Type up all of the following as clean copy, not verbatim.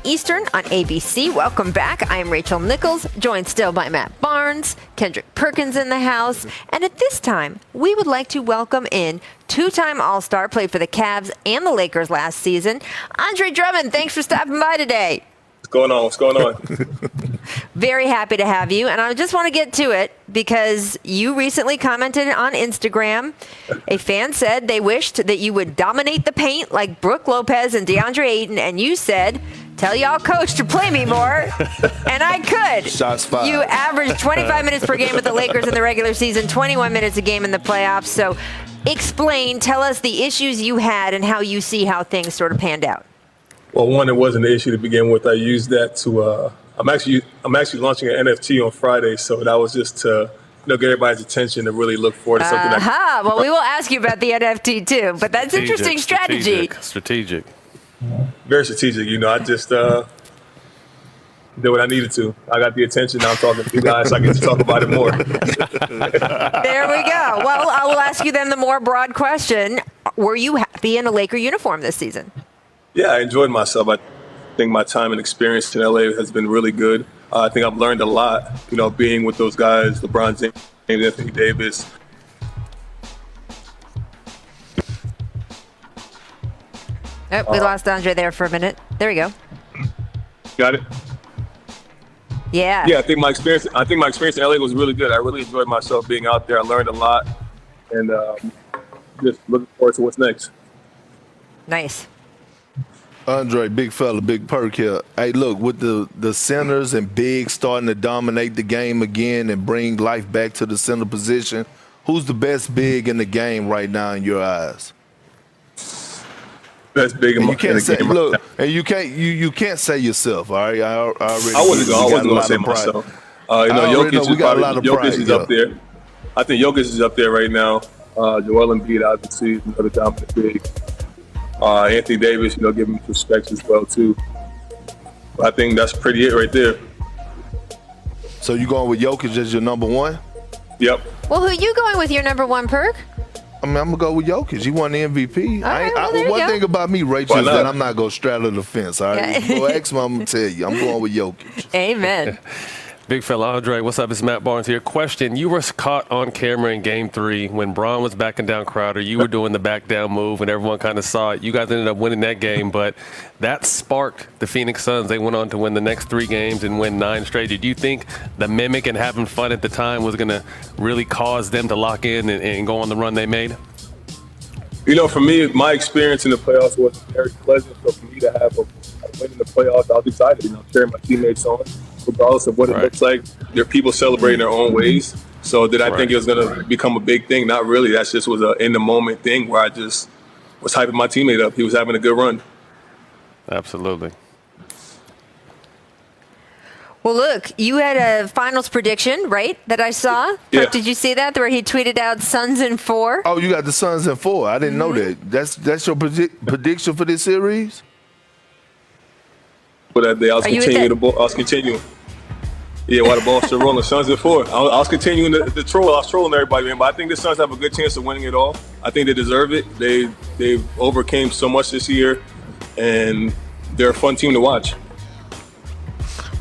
Eastern on ABC. Welcome back. I'm Rachel Nichols, joined still by Matt Barnes, Kendrick Perkins in the house. And at this time, we would like to welcome in two-time All-Star, played for the Cavs and the Lakers last season, Andre Drummond. Thanks for stopping by today. What's going on? What's going on? Very happy to have you. And I just want to get to it because you recently commented on Instagram. A fan said they wished that you would dominate the paint like Brook Lopez and DeAndre Ayton. And you said, tell y'all coach to play me more. And I could. Shots fired. You averaged 25 minutes per game with the Lakers in the regular season, 21 minutes a game in the playoffs. So explain, tell us the issues you had and how you see how things sort of panned out. Well, one, it wasn't an issue to begin with. I used that to. I'm actually launching an NFT on Friday, so that was just to get everybody's attention to really look forward to something. Well, we will ask you about the NFT too, but that's interesting strategy. Strategic. Very strategic. I just did what I needed to. I got the attention. Now I'm talking to you guys, so I get to talk about it more. There we go. Well, I will ask you then the more broad question: were you happy in a Laker uniform this season? Yeah, I enjoyed myself. I think my time and experience in LA has been really good. I think I've learned a lot, being with those guys, LeBron James, Anthony Davis. Oh, we lost Andre there for a minute. There we go. Got it? Yeah. Yeah, I think my experience in LA was really good. I really enjoyed myself being out there. I learned a lot, and just looking forward to what's next. Nice. Andre, big fella, big perk here. Hey, look, with the centers and bigs starting to dominate the game again and bring life back to the center position, who's the best big in the game right now in your eyes? Best big in you can't say, game. Look, and you can't say yourself, all right? I wasn't going to say myself. Jokic is up there. I think Jokic is up there right now. Joel Embiid, obviously, is another dominant big. Anthony Davis, give him respect as well too. But I think that's pretty it right there. So you going with Jokic as your number one? Yep. Well, who are you going with your number one, Perk? I mean, I'm gonna go with Jokic. He won the MVP. All right, one thing about me, Rachel, is that I'm not gonna straddle the fence. All right, go ask me, I'm gonna tell you. I'm going with Jokic. Amen. Big fella Andre, what's up? It's Matt Barnes here. Question: you were caught on camera in Game 3 when Braun was backing down Crowder. You were doing the back down move, and everyone kind of saw it. You guys ended up winning that game, but that sparked the Phoenix Suns. They went on to win the next 3 games and win 9 straight. Did you think the mimic and having fun at the time was going to really cause them to lock in and go on the run they made? For me, my experience in the playoffs was very pleasant. So for me to have a win in the playoffs, I was excited. Cheering my teammates on, regardless of what it looks like. There are people celebrating their own ways. So did I think it was going to become a big thing? Not really. That just was a in the moment thing where I just was hyping my teammate up. He was having a good run. Absolutely. Well, look, you had a finals prediction, right, that I saw? Yeah. Did you see that, where he tweeted out Suns in 4? Oh, you got the Suns in 4. I didn't know that. That's your prediction for this series? But that day, I was continuing. Yeah, while the ball's still rolling, Suns in 4. I was continuing the troll. I was trolling everybody, man. But I think the Suns have a good chance of winning it all. I think they deserve it. They've overcame so much this year, and they're a fun team to watch.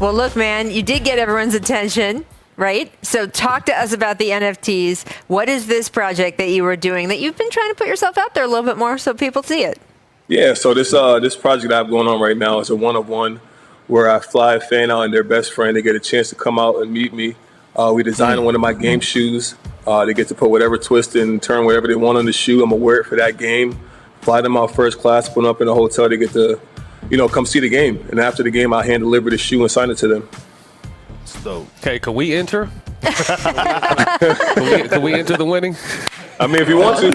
Well, look, man, you did get everyone's attention, right? So talk to us about the NFTs. What is this project that you were doing that you've been trying to put yourself out there a little bit more so people see it? Yeah, so this project I have going on right now is a one-of-one where I fly a fan out and their best friend. They get a chance to come out and meet me. We designed one of my game shoes. They get to put whatever twist and turn whatever they want on the shoe. I'm going to wear it for that game. Fly them out first class, put them up in a hotel. They get to come see the game. And after the game, I hand deliver the shoe and sign it to them. So, okay, can we enter? can we enter the winning? I mean, if you want to.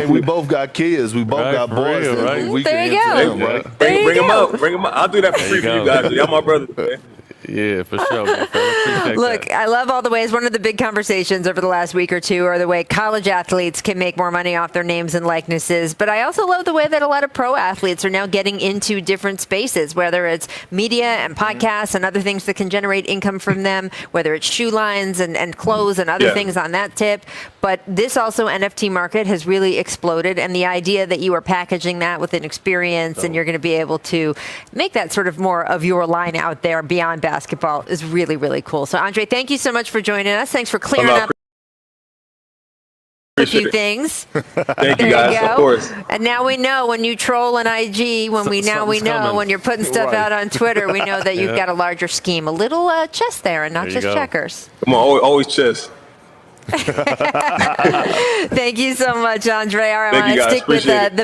We both got kids. We both got boys. Right? We there can you go. them, right? Bring them out. Bring them out. I'll do that for free for you guys. Y'all my brothers, man. Yeah, for sure. Man. Appreciate Look, that. I love all the ways. One of the big conversations over the last week or two are the way college athletes can make more money off their names and likenesses. But I also love the way that a lot of pro athletes are now getting into different spaces, whether it's media and podcasts and other things that can generate income from them, whether it's shoe lines and clothes and other things on that tip. But this also NFT market has really exploded. And the idea that you are packaging that with an experience and you're going to be able to make that sort of more of your line out there beyond basketball is really, really cool. So, Andre, thank you so much for joining us. Thanks for clearing up a few things. Thank you, guys. Of course. And now we know when you troll an IG, we know when you're putting stuff out on Twitter, we know that you've got a larger scheme, a little chess there and not just checkers. Come on, always chess. Thank you so much, Andre. All right, Thank you, let's guys. stick with Appreciate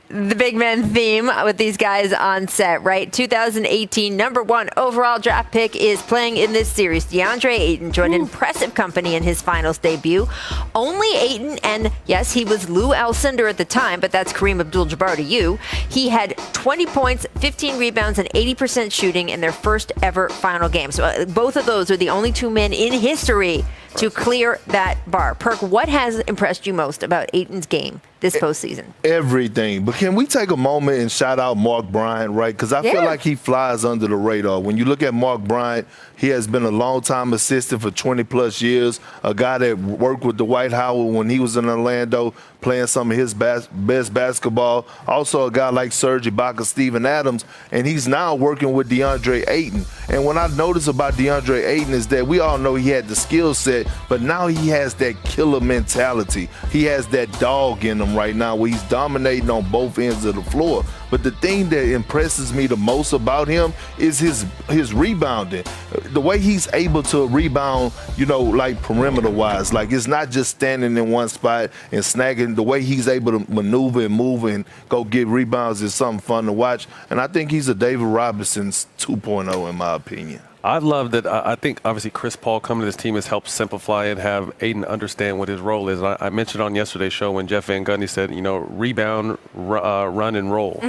the big men theme with these guys on set, right? 2018 #1 overall draft pick is playing in this series. DeAndre Ayton joined impressive company in his finals debut. Only Ayton, and yes, he was Lou Alcindor at the time, but that's Kareem Abdul-Jabbar to you. He had 20 points, 15 rebounds, and 80% shooting in their first ever final game. So both of those are the only two men in history to clear that bar. Perk, what has impressed you most about Ayton's game this postseason? Everything. But can we take a moment and shout out Mark Bryant, right? Because I feel like he flies under the radar. When you look at Mark Bryant, he has been a long-time assistant for 20-plus years, a guy that worked with Dwight Howard when he was in Orlando playing some of his best basketball. Also a guy like Serge Ibaka, Steven Adams, and he's now working with DeAndre Ayton. And what I noticed about DeAndre Ayton is that we all know he had the skill set, but now he has that killer mentality. He has that dog in him right now where he's dominating on both ends of the floor. But the thing that impresses me the most about him is his rebounding. The way he's able to rebound, like perimeter-wise. Like, it's not just standing in one spot and snagging. The way he's able to maneuver and move and go get rebounds is something fun to watch. And I think he's a David Robinson 2.0 in my opinion. I love that. I think obviously Chris Paul coming to this team has helped simplify and have Ayton understand what his role is. And I mentioned on yesterday's show when Jeff Van Gundy said, rebound, run, and roll.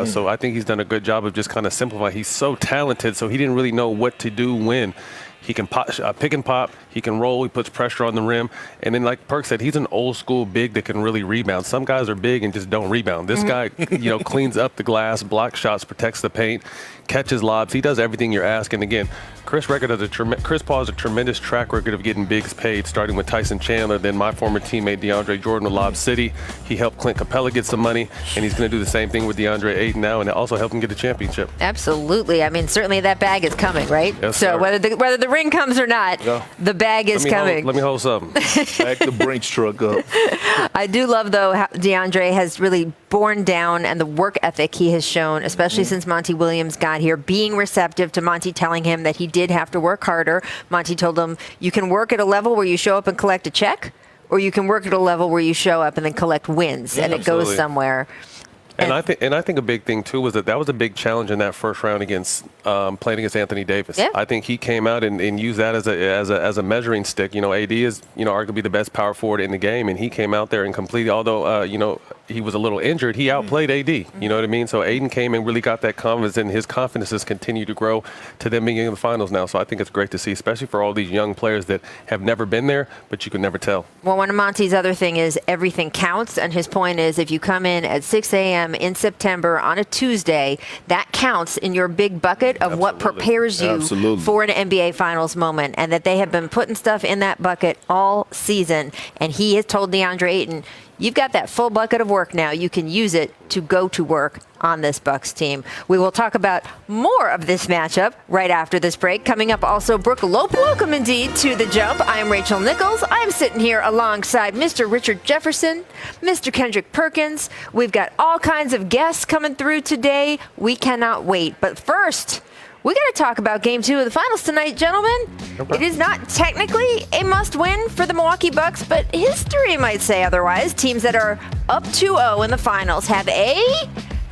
So I think he's done a good job of just kind of simplifying. He's so talented, so he didn't really know what to do when. He can pick and pop. He can roll. He puts pressure on the rim. And then, like Perk said, he's an old school big that can really rebound. Some guys are big and just don't rebound. This guy, cleans up the glass, blocks shots, protects the paint, catches lobs. He does everything you're asking. Again, Chris Paul has a tremendous track record of getting bigs paid, starting with Tyson Chandler, then my former teammate DeAndre Jordan with Lob City. He helped Clint Capella get some money, and he's going to do the same thing with DeAndre Ayton now, and also help him get a championship. Absolutely. I mean, certainly that bag is coming, right? Yes, so sir. whether the ring comes or not, the bag is coming. Let me hold something. Back the Brinks truck up. I do love, though, how DeAndre has really borne down and the work ethic he has shown, especially since Monty Williams got here, being receptive to Monty telling him that he did have to work harder. Monty told him, you can work at a level where you show up and collect a check, or you can work at a level where you show up and then collect wins, and it goes somewhere. And I think a big thing too was that was a big challenge in that first round against playing against Anthony Davis. Yeah. I think he came out and used that as a measuring stick. AD is arguably the best power forward in the game, and he came out there and completely. Although he was a little injured, he outplayed AD. You know what I mean? So Aiden came and really got that confidence, and his confidence has continued to grow to them being in the finals now. So I think it's great to see, especially for all these young players that have never been there, but you can never tell. Well, one of Monty's other thing is everything counts, and his point is if you come in at 6 a.m. in September on a Tuesday, that counts in your big bucket of what prepares you for an NBA Finals moment, and that they have been putting stuff in that bucket all season. And he has told DeAndre Ayton, you've got that full bucket of work now. You can use it to go to work on this Bucks team. We will talk about more of this matchup right after this break. Coming up also, Brook Lopez. Welcome indeed to The Jump. I am Rachel Nichols. I am sitting here alongside Mr. Richard Jefferson, Mr. Kendrick Perkins. We've got all kinds of guests coming through today. We cannot wait. But first, we got to talk about Game 2 of the Finals tonight, gentlemen. Okay. It is not technically a must-win for the Milwaukee Bucks, but history might say otherwise. Teams that are up 2-0 in the Finals have a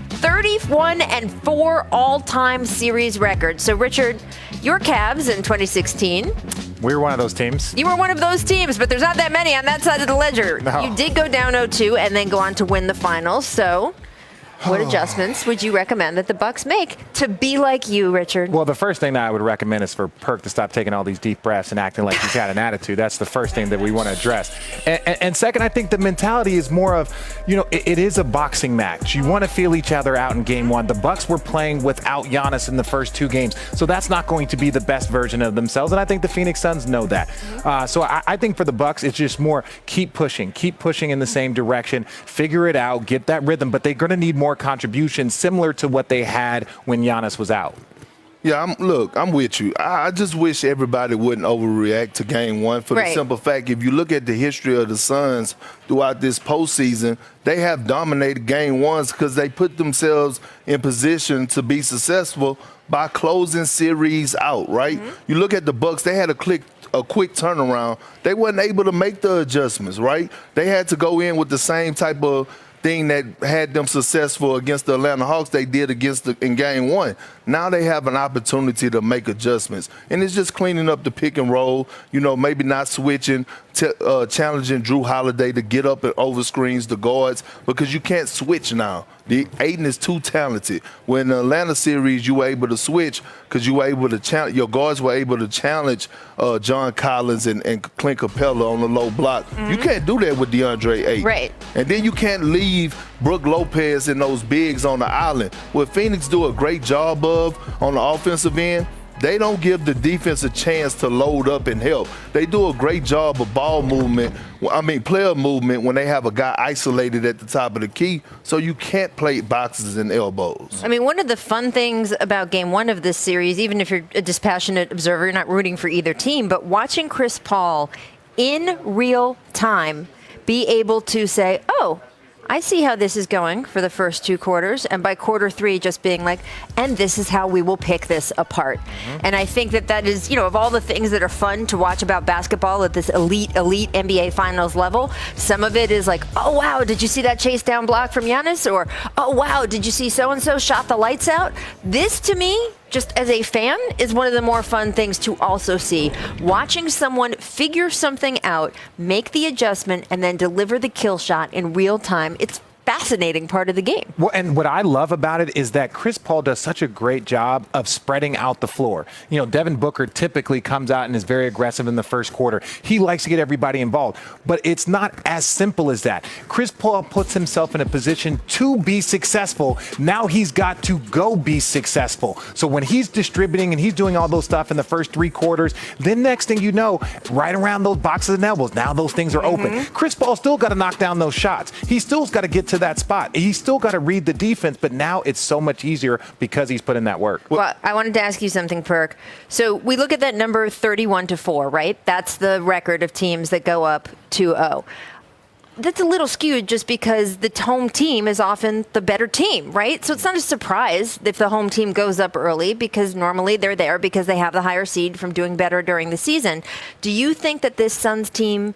31-4 all-time series record. So, Richard, your Cavs in 2016. We were one of those teams. You were one of those teams, but there's not that many on that side of the ledger. No. You did go down 0-2 and then go on to win the Finals. So, what adjustments would you recommend that the Bucks make to be like you, Richard? Well, the first thing that I would recommend is for Perk to stop taking all these deep breaths and acting like he's got an attitude. That's the first thing that we want to address. And second, I think the mentality is more of, it is a boxing match. You want to feel each other out in game one. The Bucks were playing without Giannis in the first 2 games, so that's not going to be the best version of themselves, and I think the Phoenix Suns know that. So I think for the Bucks, it's just more keep pushing in the same direction, figure it out, get that rhythm, but they're going to need more contributions similar to what they had when Giannis was out. Yeah, I'm with you. I just wish everybody wouldn't overreact to game one for the simple fact, if you look at the history of the Suns throughout this postseason, they have dominated game ones because they put themselves in position to be successful by closing series out, right? You look at the Bucks, they had a quick turnaround. They weren't able to make the adjustments, right? They had to go in with the same type of thing that had them successful against the Atlanta Hawks they did in game one. Now they have an opportunity to make adjustments. And it's just cleaning up the pick and roll, maybe not switching, challenging Drew Holiday to get up and over screens the guards, because you can't switch now. Aiden is too talented. When in the Atlanta series, you were able to switch because you were able to challenge, your guards were able to challenge John Collins and Clint Capella on the low block. You can't do that with DeAndre Ayton. Right. And then you can't leave Brook Lopez and those bigs on the island. What Phoenix do a great job of on the offensive end, they don't give the defense a chance to load up and help. They do a great job of player movement when they have a guy isolated at the top of the key, so you can't play boxes and elbows. I mean, one of the fun things about game one of this series, even if you're a dispassionate observer, you're not rooting for either team, but watching Chris Paul in real time be able to say, oh, I see how this is going for the first 2 quarters, and by quarter 3 just being like, and this is how we will pick this apart. And I think that is, of all the things that are fun to watch about basketball at this elite NBA Finals level, some of it is like, oh, wow, did you see that chase down block from Giannis? Or, oh, wow, did you see so-and-so shot the lights out? This, to me, just as a fan, is one of the more fun things to also see. Watching someone figure something out, make the adjustment, and then deliver the kill shot in real time. It's fascinating part of the game. Well, and what I love about it is that Chris Paul does such a great job of spreading out the floor. Devin Booker typically comes out and is very aggressive in the first quarter. He likes to get everybody involved, but it's not as simple as that. Chris Paul puts himself in a position to be successful. Now he's got to go be successful. So when he's distributing and he's doing all those stuff in the first 3 quarters, then next thing you know, right around those boxes and elbows, now those things are open. Chris Paul still got to knock down those shots. He still's got to get to that spot. He's still got to read the defense, but now it's so much easier because he's put in that work. Well, I wanted to ask you something, Perk. So we look at that number 31-4, right? That's the record of teams that go up 2-0. That's a little skewed just because the home team is often the better team, right? So it's not a surprise if the home team goes up early, because normally they're there because they have the higher seed from doing better during the season. Do you think that this Suns team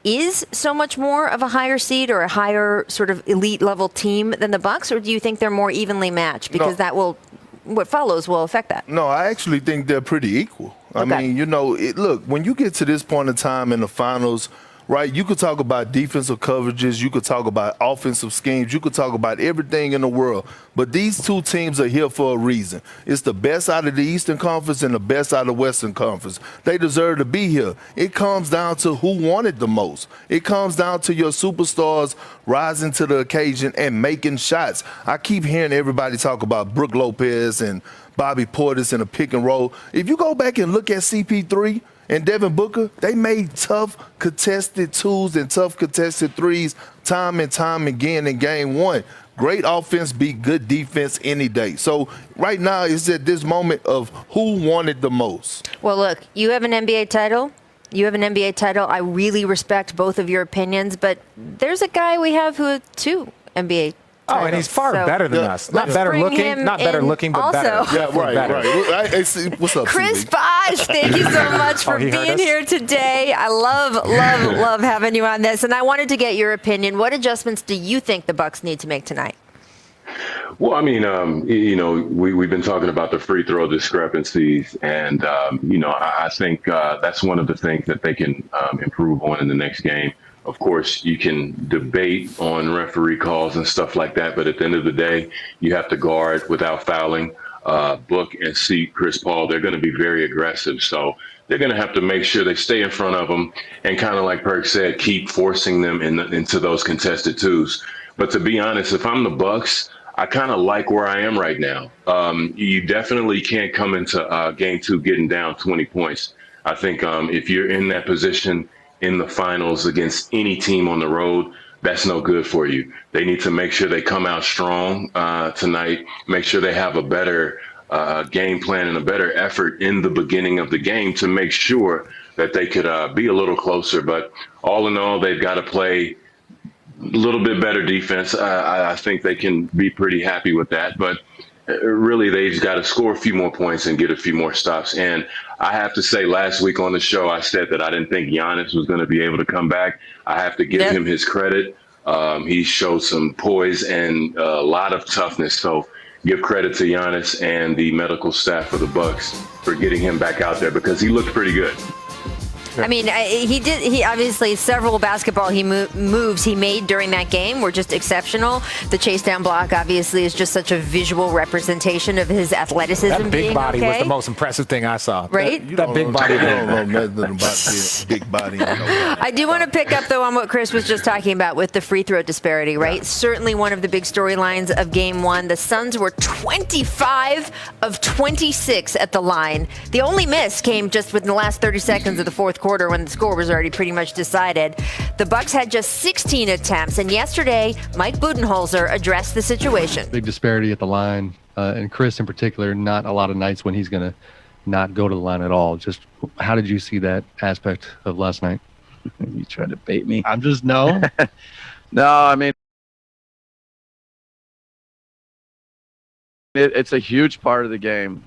is so much more of a higher seed or a higher sort of elite level team than the Bucks, or do you think they're more evenly matched? Because what follows will affect that. No, I actually think they're pretty equal. I mean, look, when you get to this point in time in the finals, right, you could talk about defensive coverages, you could talk about offensive schemes, you could talk about everything in the world, but these 2 teams are here for a reason. It's the best out of the Eastern Conference and the best out of the Western Conference. They deserve to be here. It comes down to who won it the most. It comes down to your superstars rising to the occasion and making shots. I keep hearing everybody talk about Brook Lopez and Bobby Portis in a pick and roll. If you go back and look at CP3 and Devin Booker, they made tough contested 2s and tough contested 3s time and time again in game one. Great offense beat good defense any day. So right now it's at this moment of who wanted the most. Well, look, you have an NBA title. I really respect both of your opinions, but there's a guy we have who has 2 NBA titles. Oh, and he's far better than us. Not better looking, but also. better. Yeah, right. What's up, Chris CB? Bosh, thank you so much for being here today. I love having you on this, and I wanted to get your opinion. What adjustments do you think the Bucks need to make tonight? Well, I mean, we've been talking about the free throw discrepancies, and, I think that's one of the things that they can improve on in the next game. Of course, you can debate on referee calls and stuff like that, but at the end of the day, you have to guard without fouling. Book and see Chris Paul, they're going to be very aggressive. So they're going to have to make sure they stay in front of them and kind of like Perk said, keep forcing them into those contested twos. But to be honest, if I'm the Bucks, I kind of like where I am right now. You definitely can't come into game 2 getting down 20 points. I think if you're in that position in the finals against any team on the road, that's no good for you. They need to make sure they come out strong tonight, make sure they have a better game plan and a better effort in the beginning of the game to make sure that they could be a little closer. But all in all, they've got to play a little bit better defense. I think they can be pretty happy with that. But really, they've got to score a few more points and get a few more stops. And I have to say, last week on the show, I said that I didn't think Giannis was going to be able to come back. I have to give him his credit. He showed some poise and a lot of toughness. So give credit to Giannis and the medical staff for the Bucks for getting him back out there because he looked pretty good. I mean, he obviously several basketball moves he made during that game were just exceptional. The chase down block obviously is just such a visual representation of his athleticism. That big body was okay. the most impressive thing I saw. Right? That big body. You don't know nothing about the big body. I do want to pick up, though, on what Chris was just talking about with the free throw disparity, right? Yeah. Certainly one of the big storylines of Game 1. The Suns were 25 of 26 at the line. The only miss came just within the last 30 seconds of the fourth quarter when the score was already pretty much decided. The Bucks had just 16 attempts, and yesterday, Mike Budenholzer addressed the situation. Big disparity at the line, and Chris in particular, not a lot of nights when he's going to not go to the line at all. Just how did you see that aspect of last night? You tried to bait me. I'm just, no. No, I mean, it's a huge part of the game.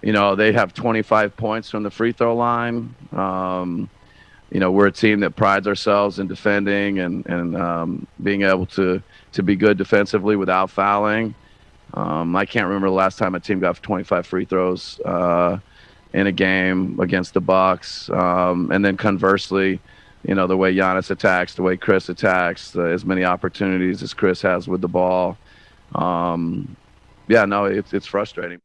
You know, they have 25 points from the free throw line. You know, we're a team that prides ourselves in defending and being able to be good defensively without fouling. I can't remember the last time a team got 25 free throws in a game against the Bucks. And then conversely, you know, the way Giannis attacks, the way Chris attacks, as many opportunities as Chris has with the ball. Yeah, no, it's frustrating.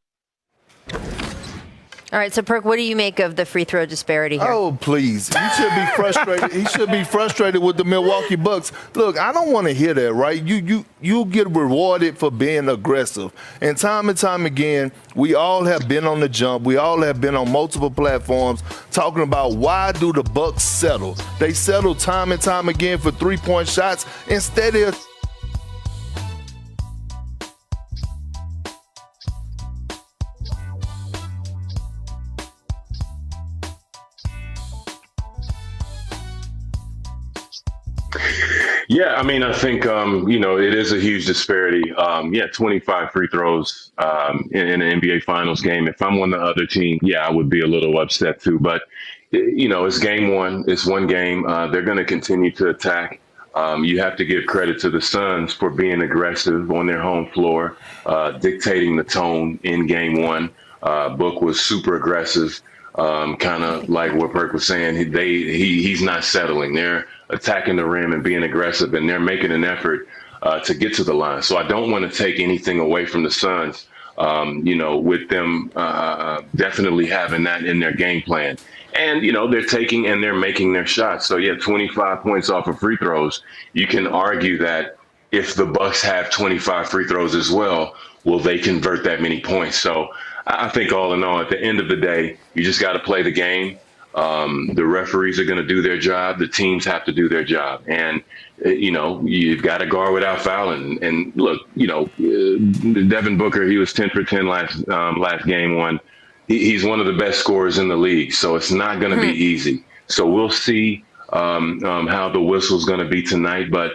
All right, so Perk, what do you make of the free throw disparity here? Oh, please. He should be frustrated. He should be frustrated with the Milwaukee Bucks. Look, I don't want to hear that, right? You get rewarded for being aggressive. And time again, we all have been on the jump. We all have been on multiple platforms talking about why do the Bucks settle? They settle time and time again for three-point shots instead of Yeah, I mean, I think, you know, it is a huge disparity. 25 free throws in an NBA Finals game. If I'm on the other team, I would be a little upset too. But, you know, it's game one. It's one game. They're going to continue to attack. You have to give credit to the Suns for being aggressive on their home floor, dictating the tone in game one. Book was super aggressive, kind of like what Perk was saying. He's not settling. They're attacking the rim and being aggressive, and they're making an effort to get to the line. So I don't want to take anything away from the Suns, you know, with them definitely having that in their game plan. And, you know, they're taking and they're making their shots. So, 25 points off of free throws. You can argue that if the Bucks have 25 free throws as well, will they convert that many points? So I think all in all, at the end of the day, you just got to play the game. The referees are going to do their job. The teams have to do their job. And, you know, you've got to guard without fouling. And look, you know, Devin Booker, he was 10 for 10 last game one. He's one of the best scorers in the league. So it's not going to be easy. So we'll see how the whistle's going to be tonight. But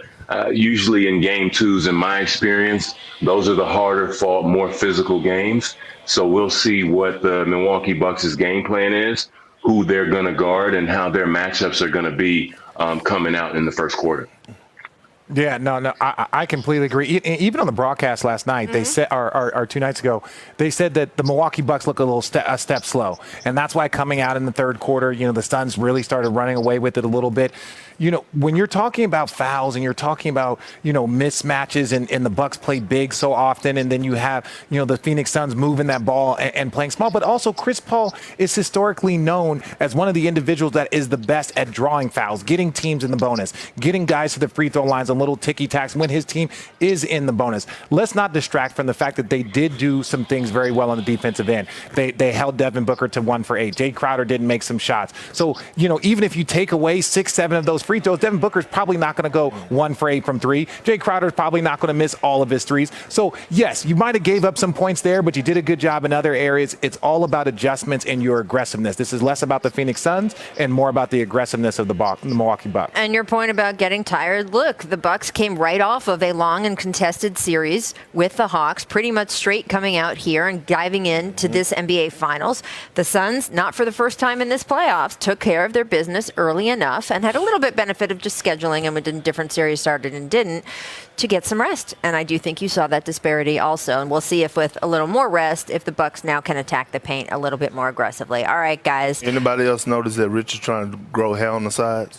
usually in game twos, in my experience, those are the harder fought, more physical games. So we'll see what the Milwaukee Bucks' game plan is, who they're going to guard, and how their matchups are going to be coming out in the first quarter. Yeah, no, I completely agree. Even on the broadcast last night, they said, or 2 nights ago, they said that the Milwaukee Bucks look a step slow, and that's why coming out in the third quarter, the Suns really started running away with it a little bit. When you're talking about fouls and you're talking about mismatches, and the Bucks play big so often, and then you have the Phoenix Suns moving that ball and playing small, but also Chris Paul is historically known as one of the individuals that is the best at drawing fouls, getting teams in the bonus, getting guys to the free throw lines, little ticky-tacks when his team is in the bonus. Let's not distract from the fact that they did do some things very well on the defensive end. They held Devin Booker to 1 for 8. Jay Crowder didn't make some shots. So, even if you take away 6, 7 of those free throws, Devin Booker's probably not going to go 1 for 8 from 3. Jay Crowder's probably not going to miss all of his threes. So, yes, you might have gave up some points there, but you did a good job in other areas. It's all about adjustments and your aggressiveness. This is less about the Phoenix Suns and more about the aggressiveness of the Milwaukee Bucks. And your point about getting tired, look, the Bucks came right off of a long and contested series with the Hawks, pretty much straight coming out here and diving into this NBA Finals. The Suns, not for the first time in this playoffs, took care of their business early enough and had a little bit benefit of just scheduling and when different series started and didn't to get some rest. And I do think you saw that disparity also. And we'll see if with a little more rest, if the Bucks now can attack the paint a little bit more aggressively. All right, guys. Anybody else notice that Richard's trying to grow hair on the sides?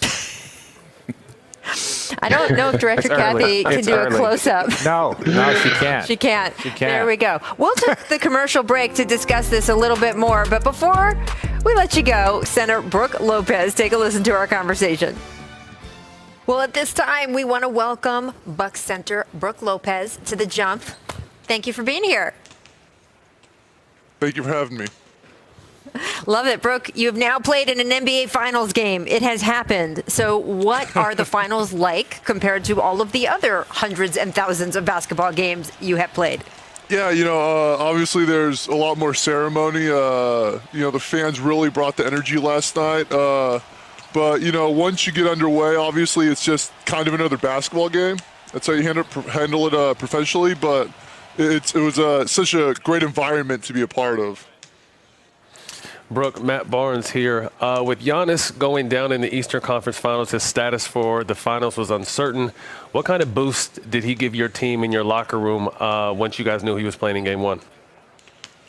I don't know if Director Kathy can do a close-up. No, she can't. She can't. There we go. We'll take the commercial break to discuss this a little bit more. But before we let you go, Center Brook Lopez, take a listen to our conversation. Well, at this time, we want to welcome Bucks center Brook Lopez to the Jump. Thank you for being here. Thank you for having me. Love it, Brook. You have now played in an NBA Finals game. It has happened. So what are the finals like compared to all of the other hundreds and thousands of basketball games you have played? Yeah, obviously there's a lot more ceremony. The fans really brought the energy last night. But, once you get underway, obviously it's just kind of another basketball game. That's how you handle it professionally. But it was such a great environment to be a part of. Brook, Matt Barnes here. With Giannis going down in the Eastern Conference Finals, his status for the finals was uncertain. What kind of boost did he give your team in your locker room once you guys knew he was playing in Game 1?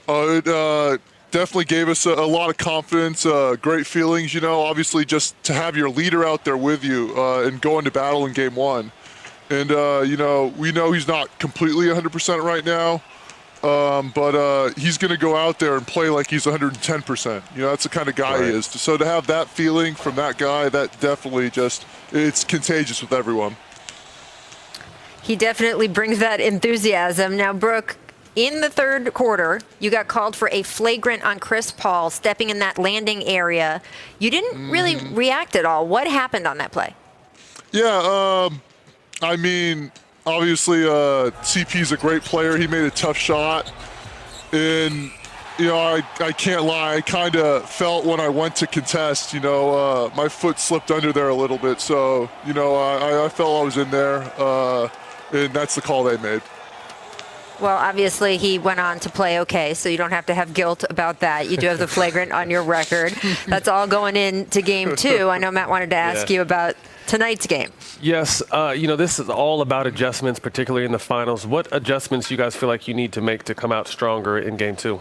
It definitely gave us a lot of confidence, great feelings, obviously just to have your leader out there with you and go into battle in Game 1. And, we know he's not completely 100% right now. But he's going to go out there and play like he's 110%. That's the kind of guy he is. So to have that feeling from that guy, that definitely it's contagious with everyone. He definitely brings that enthusiasm. Now, Brook, in the third quarter, you got called for a flagrant on Chris Paul stepping in that landing area. You didn't really react at all. What happened on that play? Yeah, obviously, CP's a great player. He made a tough shot. And, I can't lie. I kind of felt when I went to contest, my foot slipped under there a little bit. So, I felt I was in there. And that's the call they made. Well, obviously, he went on to play okay, so you don't have to have guilt about that. You do have the flagrant on your record. That's all going into Game 2. I know Matt wanted to ask you about tonight's game. Yes, this is all about adjustments, particularly in the finals. What adjustments you guys feel like you need to make to come out stronger in Game 2?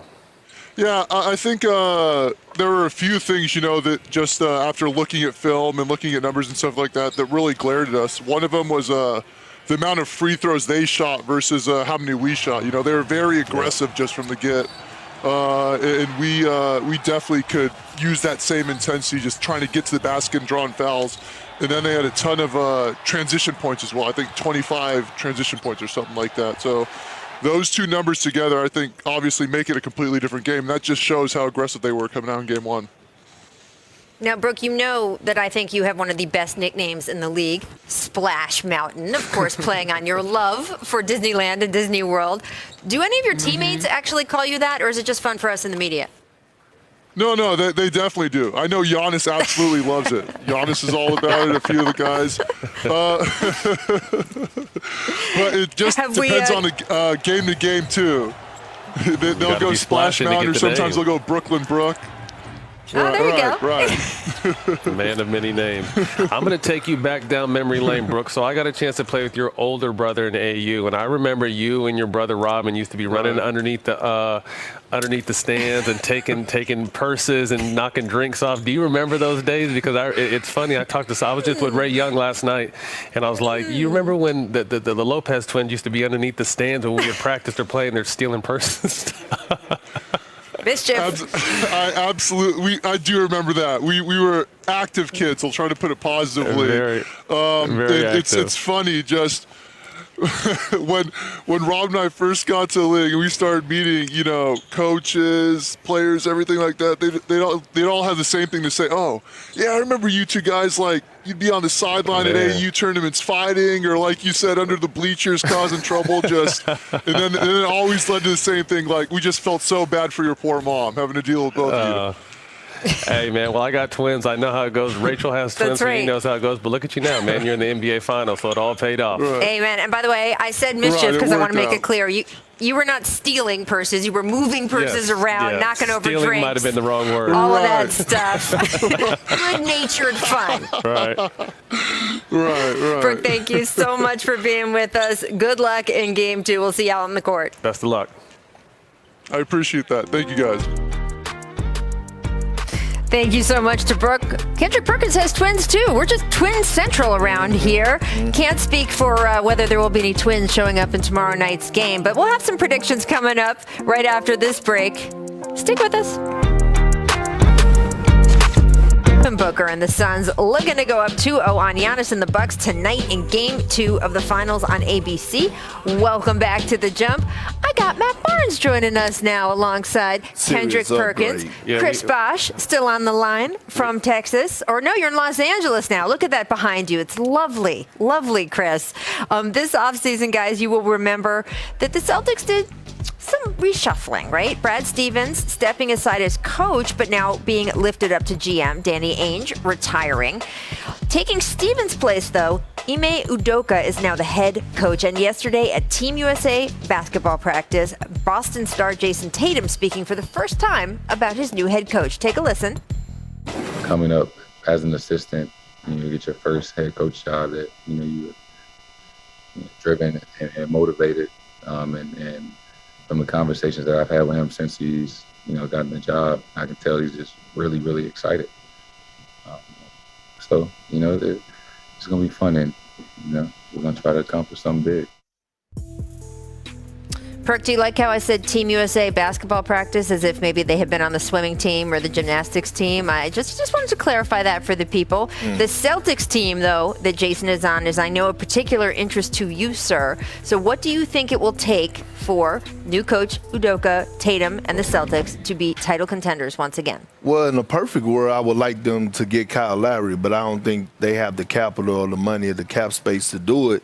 Yeah, I think there were a few things, that just after looking at film and looking at numbers and stuff like that really glared at us. One of them was the amount of free throws they shot versus how many we shot. They were very aggressive just from the get. And we definitely could use that same intensity, just trying to get to the basket and drawing fouls. And then they had a ton of transition points as well. I think 25 transition points or something like that. So those two numbers together, I think, obviously make it a completely different game. That just shows how aggressive they were coming out in Game 1. Now, Brook, you know that I think you have one of the best nicknames in the league, Splash Mountain, of course, playing on your love for Disneyland and Disney World. Do any of your teammates actually call you that, or is it just fun for us in the media? No, they definitely do. I know Giannis absolutely loves it. Giannis is all about it, a few of the guys. But it just depends on the game to game, too. They'll go Splash Mountain, or sometimes they'll go Brooklyn Brook. Oh, there you go. Right. Man of many names. I'm going to take you back down memory lane, Brooke. So I got a chance to play with your older brother in AU, and I remember you and your brother Robin used to be running underneath the stands and taking purses and knocking drinks off. Do you remember those days? Because it's funny. I was just with Ray Young last night, and I was like, you remember when the Lopez twins used to be underneath the stands when we had practiced or played, and they're stealing purses? Mischief. I do remember that. We were active kids. I'll try to put it positively. Very active. It's funny just when Rob and I first got to the league and we started meeting, coaches, players, everything like that. They'd all have the same thing to say. Oh, yeah, I remember you two guys, like, you'd be on the sideline at AU tournaments fighting, or like you said, under the bleachers causing trouble. And then it always led to the same thing. Like, we just felt so bad for your poor mom having to deal with both of you. Hey, man, well, I got twins. I know how it goes. Rachel has twins, That's so right. he knows how it goes. But look at you now, man. You're in the NBA Finals, so it all paid off. Right. Amen. And by the way, I said mischief because I want to make it clear. You were not stealing purses. You were moving purses around, knocking over drinks. Stealing might have been the wrong word. All of that stuff. Good-natured fun. Right. Right. Brooke, thank you so much for being with us. Good luck in Game 2. We'll see you out on the court. Best of luck. I appreciate that. Thank you, guys. Thank you so much to Brooke. Kendrick Perkins has twins, too. We're just twin central around here. Can't speak for whether there will be any twins showing up in tomorrow night's game, but we'll have some predictions coming up right after this break. Stick with us. Booker and the Suns looking to go up 2-0 on Giannis and the Bucks tonight in Game 2 of the Finals on ABC. Welcome back to The Jump. I got Matt Barnes joining us now alongside Kendrick Perkins. Yeah, Chris Bosch still on the line from Texas. Or no, you're in Los Angeles now. Look at that behind you. It's lovely. Lovely, Chris. This offseason, guys, you will remember that the Celtics did some reshuffling, right? Brad Stevens stepping aside as coach, but now being lifted up to GM. Danny Ainge retiring. Taking Stevens' place, though, Ime Udoka is now the head coach. And yesterday at Team USA basketball practice, Boston star Jason Tatum speaking for the first time about his new head coach. Take a listen. Coming up as an assistant, you get your first head coach job that, you're driven and motivated, and from the conversations that I've had with him since he's, gotten the job, I can tell he's just really, really excited. So, it's going to be fun, and, we're going to try to accomplish something big. Perk, do you like how I said Team USA basketball practice as if maybe they had been on the swimming team or the gymnastics team? I just wanted to clarify that for the people. The Celtics team, though, that Jason is on is, I know, a particular interest to you, sir. So what do you think it will take for new coach Udoka, Tatum, and the Celtics to be title contenders once again? Well, in a perfect world, I would like them to get Kyle Lowry, but I don't think they have the capital or the money or the cap space to do it.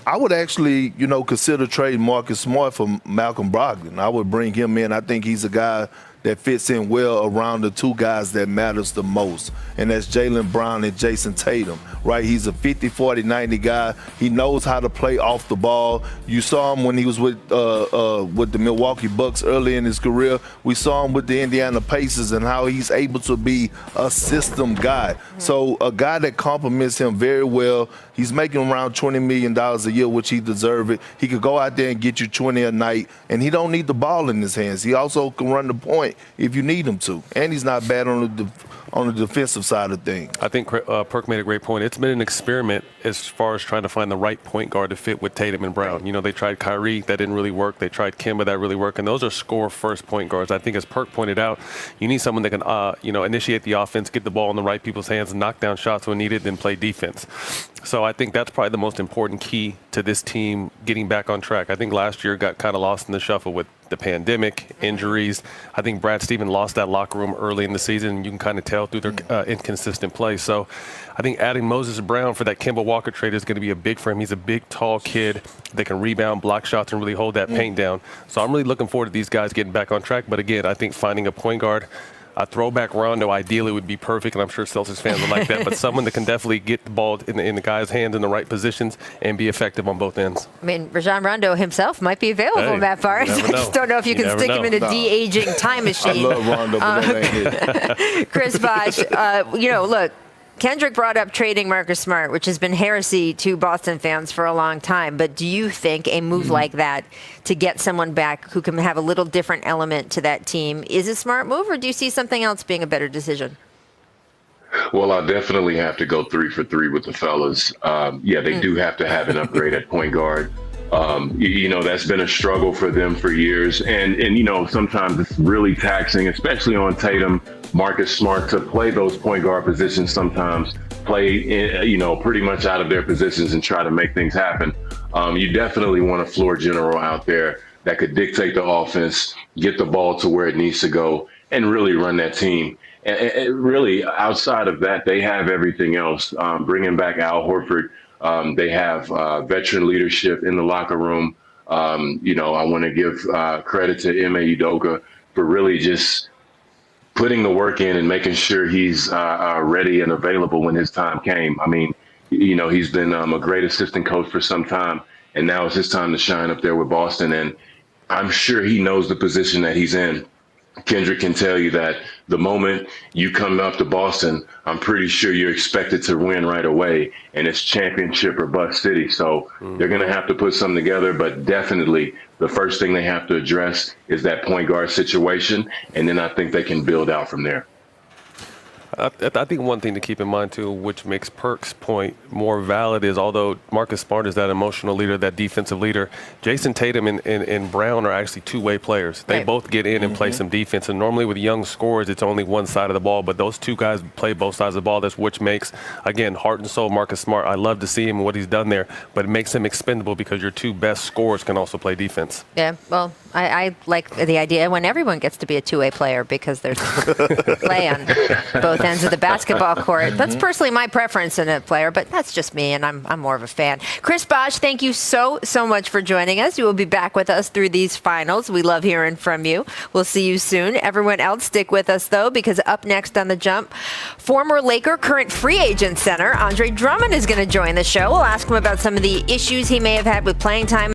I would actually, consider trading Marcus Smart for Malcolm Brogdon. I would bring him in. I think he's a guy that fits in well around the two guys that matters the most, and that's Jaylen Brown and Jason Tatum, right? He's a 50, 40, 90 guy. He knows how to play off the ball. You saw him when he was with the Milwaukee Bucks early in his career. We saw him with the Indiana Pacers and how he's able to be a system guy. So a guy that complements him very well. He's making around $20 million a year, which he deserves it. He could go out there and get you 20 a night, and he don't need the ball in his hands. He also can run the point if you need him to. And he's not bad on the defensive side of things. I think Perk made a great point. It's been an experiment as far as trying to find the right point guard to fit with Tatum and Brown. They tried Kyrie. That didn't really work. They tried Kemba. That really worked. And those are score-first point guards. I think, as Perk pointed out, you need someone that can, initiate the offense, get the ball in the right people's hands, knock down shots when needed, then play defense. So I think that's probably the most important key to this team getting back on track. I think last year got kind of lost in the shuffle with the pandemic, injuries. I think Brad Stevens lost that locker room early in the season, and you can kind of tell through their inconsistent play. So I think adding Moses Brown for that Kemba Walker trade is going to be a big for him. He's a big, tall kid that can rebound, block shots, and really hold that paint down. So I'm really looking forward to these guys getting back on track. But again, I think finding a point guard A throwback Rondo ideally would be perfect, and I'm sure Celtics fans would like that. But someone that can definitely get the ball in the guy's hands in the right positions and be effective on both ends. I mean, Rajon Rondo himself might be available, Hey, Matt Barnes. I just don't know if you can stick him in a de-aging time I machine. love Rondo, but that ain't it. Chris Bosh, look, Kendrick brought up trading Marcus Smart, which has been heresy to Boston fans for a long time. But do you think a move like that to get someone back who can have a little different element to that team is a smart move, or do you see something else being a better decision? Well, I'll definitely have to go 3 for 3 with the fellas. They do have to have an upgrade at point guard. That's been a struggle for them for years. And sometimes it's really taxing, especially on Tatum, Marcus Smart, to play those point guard positions sometimes, play, pretty much out of their positions and try to make things happen. You definitely want a floor general out there that could dictate the offense, get the ball to where it needs to go, and really run that team. And really, outside of that, they have everything else. Bringing back Al Horford, they have veteran leadership in the locker room. I want to give credit to Ime Udoka for really just putting the work in and making sure he's ready and available when his time came. I mean, he's been a great assistant coach for some time, and now it's his time to shine up there with Boston. And I'm sure he knows the position that he's in. Kendrick can tell you that the moment you come up to Boston, I'm pretty sure you're expected to win right away, and it's championship or bust city. So they're going to have to put something together, but definitely the first thing they have to address is that point guard situation, and then I think they can build out from there. I think one thing to keep in mind, too, which makes Perk's point more valid, is although Marcus Smart is that emotional leader, that defensive leader, Jason Tatum and Brown are actually two-way players. They both get in and play some defense. And normally with young scorers, it's only one side of the ball. But those two guys play both sides of the ball. That's which makes, again, heart and soul Marcus Smart. I love to see him and what he's done there. But it makes him expendable because your two best scorers can also play defense. Yeah, well, I like the idea when everyone gets to be a two-way player because there's play on both ends of the basketball court. That's personally my preference in a player, but that's just me, and I'm more of a fan. Chris Bosh, thank you so much for joining us. You will be back with us through these finals. We love hearing from you. We'll see you soon. Everyone else, stick with us, though, because up next on The Jump, former Laker, current free agent center, Andre Drummond is going to join the show. We'll ask him about some of the issues he may have had with playing time